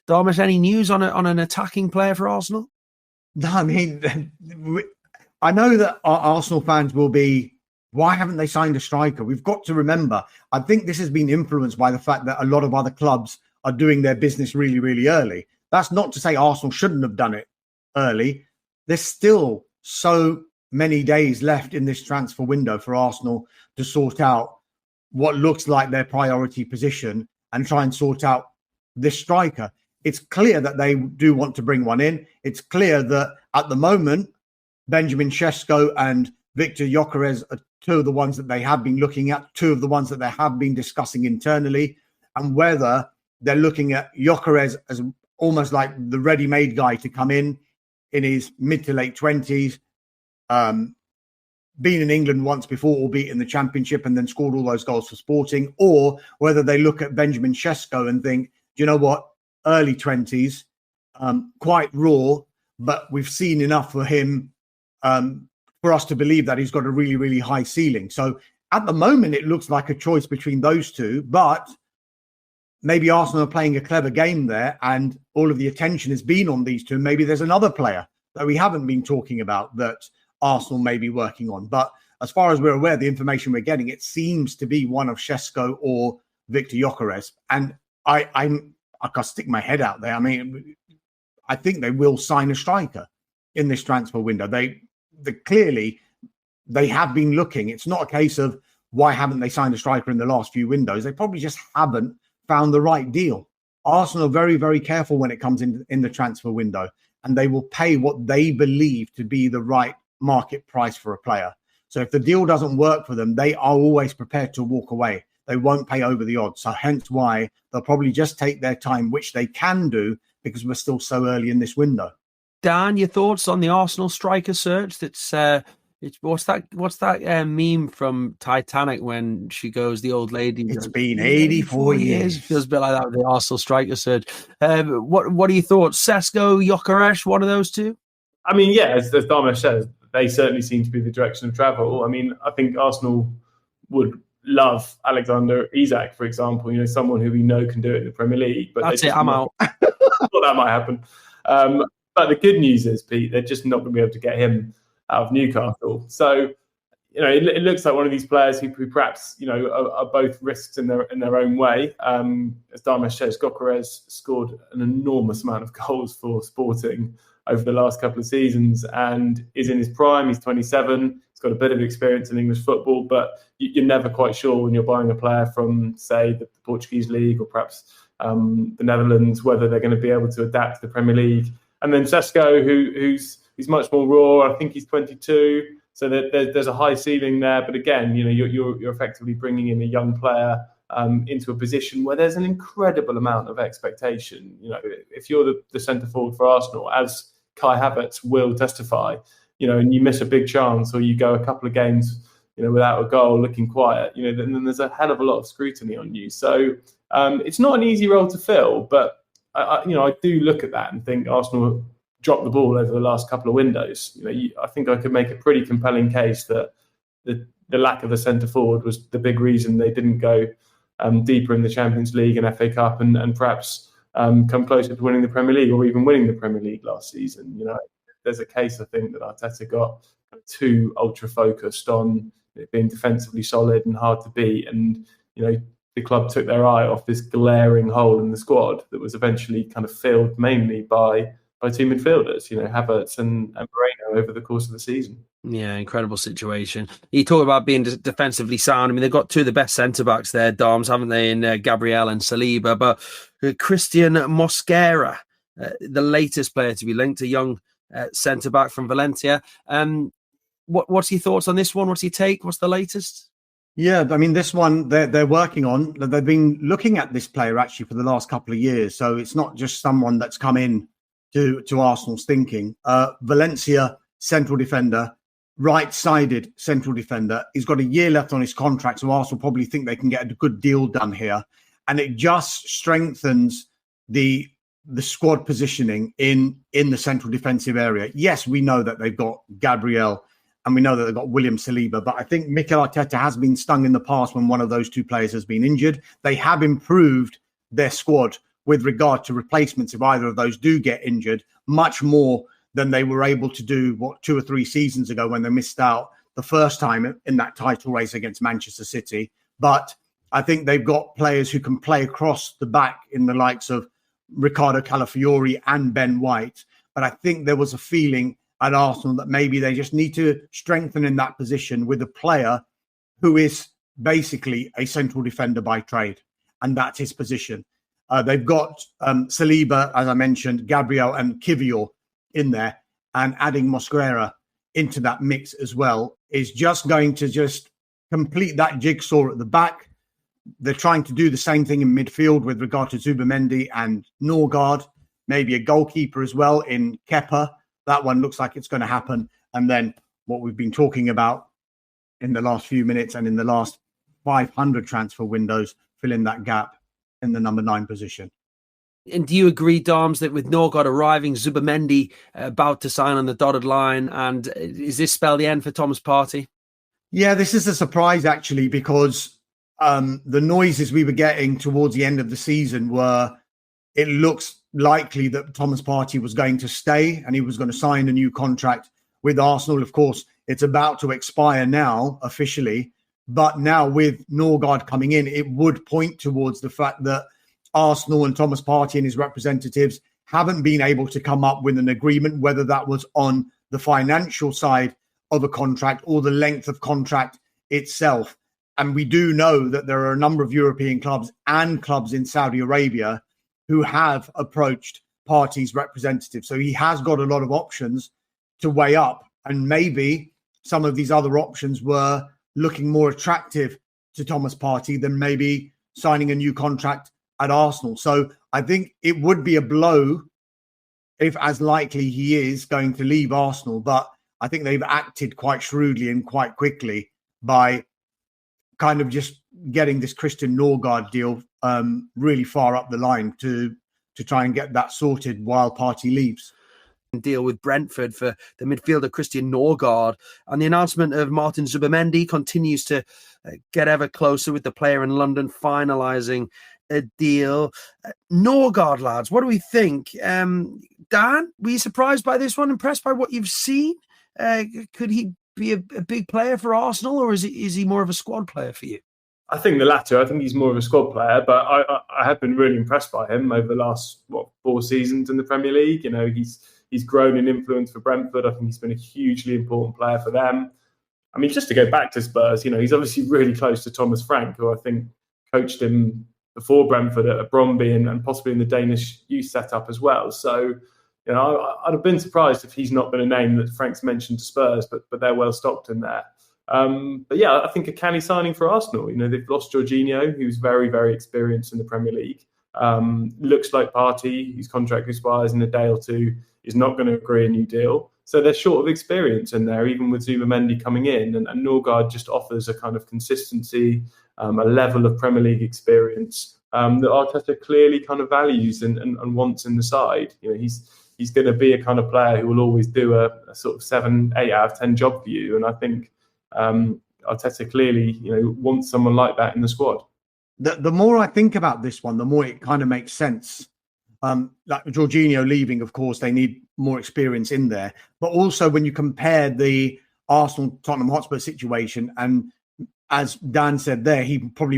Darmish, any news on an attacking player for Arsenal? No, I mean, I know that our Arsenal fans will be, why haven't they signed a striker? We've got to remember, I think this has been influenced by the fact that a lot of other clubs are doing their business really, really early. That's not to say Arsenal shouldn't have done it early. There's still so many days left in this transfer window for Arsenal to sort out what looks like their priority position and try and sort out this striker. It's clear that they do want to bring one in. It's clear that at the moment, Benjamin Sesko and Victor Gyökeres are two of the ones that they have been looking at, two of the ones that they have been discussing internally, and whether they're looking at Gyökeres as almost like the ready-made guy to come in his mid to late 20s, been in England once before, albeit in the Championship, and then scored all those goals for Sporting, or whether they look at Benjamin Sesko and think, do you know what, early 20s, quite raw, but we've seen enough for him for us to believe that he's got a really, really high ceiling. So at the moment, it looks like a choice between those two, but maybe Arsenal are playing a clever game there and all of the attention has been on these two. Maybe there's another player that we haven't been talking about that Arsenal may be working on. But as far as we're aware, the information we're getting, it seems to be one of Sesko or Victor Gyökeres. And I can't stick my head out there. I mean, I think they will sign a striker in this transfer window. They clearly, they have been looking. It's not a case of why haven't they signed a striker in the last few windows. They probably just haven't found the right deal. Arsenal are very, very careful when it comes in the transfer window, and they will pay what they believe to be the right market price for a player. So if the deal doesn't work for them, they are always prepared to walk away. They won't pay over the odds. So hence why they'll probably just take their time, which they can do because we're still so early in this window. Dan, your thoughts on the Arsenal striker search? What's that meme from Titanic when she goes, the old lady? It's been 84 years. It feels a bit like that with the Arsenal striker search. What are your thoughts? Sesko, Gyökeres, one of those two? I mean, yeah, as Darmish says, they certainly seem to be the direction of travel. I mean, I think Arsenal would love Alexander Isak, for example, someone who we know can do it in the Premier League. But that's it, I'm out. Thought that might happen. But the good news is, Pete, they're just not going to be able to get him out of Newcastle. So, it looks like one of these players who perhaps, are both risks in their own way. As Darmish says, Gyökeres scored an enormous amount of goals for Sporting over the last couple of seasons and is in his prime. He's 27. He's got a bit of experience in English football, but you're never quite sure when you're buying a player from, say, the Portuguese league or perhaps the Netherlands, whether they're going to be able to adapt to the Premier League. And then Sesko, who's much more raw. I think he's 22, so there's a high ceiling there. But again, you're effectively bringing in a young player into a position where there's an incredible amount of expectation. If you're the centre forward for Arsenal, as Kai Havertz will testify, and you miss a big chance or you go a couple of games, without a goal, looking quiet, then there's a hell of a lot of scrutiny on you. So it's not an easy role to fill, but I do look at that and think Arsenal dropped the ball over the last couple of windows. I think I could make a pretty compelling case that the lack of a centre forward was the big reason they didn't go deeper in the Champions League and FA Cup and perhaps come closer to winning the Premier League or even winning the Premier League last season. There's a case, I think, that Arteta got too ultra focused on it being defensively solid and hard to beat, and the club took their eye off this glaring hole in the squad that was eventually kind of filled mainly by two midfielders, Havertz and Moreno over the course of the season. Yeah, incredible situation. You talk about being defensively sound. I mean, they've got two of the best centre-backs there, Darms, haven't they, in Gabriel and Saliba. But Christian Mosquera, the latest player to be linked, a young centre-back from Valencia. What's your thoughts on this one? What's your take? What's the latest? Yeah, I mean, this one they're working on. They've been looking at this player actually for the last couple of years. So it's not just someone that's come in to Arsenal's thinking. Valencia central defender, right-sided central defender. He's got a year left on his contract, so Arsenal probably think they can get a good deal done here. And it just strengthens the squad positioning in the central defensive area. Yes, we know that they've got Gabriel and we know that they've got William Saliba, but I think Mikel Arteta has been stung in the past when one of those two players has been injured. They have improved their squad with regard to replacements if either of those do get injured, much more than they were able to do 2 or 3 seasons ago when they missed out the first time in that title race against Manchester City. But I think they've got players who can play across the back in the likes of Ricardo Calafiori and Ben White. But I think there was a feeling at Arsenal that maybe they just need to strengthen in that position with a player who is basically a central defender by trade. And that's his position. They've got Saliba, as I mentioned, Gabriel and Kivior in there, and adding Mosquera into that mix as well is just going to just complete that jigsaw at the back. They're trying to do the same thing in midfield with regard to Zubimendi and Nørgaard, maybe a goalkeeper as well in Kepa. That one looks like it's going to happen. And then what we've been talking about in the last few minutes and in the last 500 transfer windows, fill in that gap in the number 9 position. And do you agree, Doms, that with Nørgaard arriving, Zubimendi about to sign on the dotted line, and is this spell the end for Thomas Partey? Yeah, this is a surprise, actually, because the noises we were getting towards the end of the season were it looks likely that Thomas Partey was going to stay and he was going to sign a new contract with Arsenal. Of course, it's about to expire now officially, but now with Nørgaard coming in, it would point towards the fact that Arsenal and Thomas Partey and his representatives haven't been able to come up with an agreement, whether that was on the financial side of a contract or the length of contract itself. And we do know that there are a number of European clubs and clubs in Saudi Arabia who have approached Partey's representatives. So he has got a lot of options to weigh up. And maybe some of these other options were looking more attractive to Thomas Partey than maybe signing a new contract at Arsenal. So I think it would be a blow if, as likely, he is going to leave Arsenal. But I think they've acted quite shrewdly and quite quickly by kind of just getting this Christian Nørgaard deal really far up the line to try and get that sorted while Partey leaves. Deal with Brentford for the midfielder Christian Nørgaard, and the announcement of Martin Zubimendi continues to get ever closer, with the player in London finalising a deal. Nørgaard, lads, what do we think? Dan, were you surprised by this one? Impressed by what you've seen? Could he be a big player for Arsenal, or is he more of a squad player for you? I think the latter. I think he's more of a squad player, but I have been really impressed by him over the last 4 seasons in the Premier League. You know, he's grown in influence for Brentford. I think he's been a hugely important player for them. I mean, just to go back to Spurs, you know, he's obviously really close to Thomas Frank, who I think coached him before Brentford at Brøndby and possibly in the Danish youth setup as well. So, you know, I'd have been surprised if he's not been a name that Frank's mentioned to Spurs, but they're well stocked in there. But yeah, I think a canny signing for Arsenal. You know, they've lost Jorginho, who's very, very experienced in the Premier League. Looks like Partey, whose contract expires in a day or two, is not going to agree a new deal. So they're short of experience in there, even with Zubimendi coming in. And Nørgaard just offers a kind of consistency, a level of Premier League experience that Arteta clearly kind of values and wants in the side. You know, he's going to be a kind of player who will always do a sort of 7-8 out of 10 job for you. And I think Arteta clearly, you know, wants someone like that in the squad. The more I think about this one, the more it kind of makes sense. Like Jorginho leaving, of course, they need more experience in there. But also when you compare the Arsenal-Tottenham Hotspur situation, and as Dan said there, he probably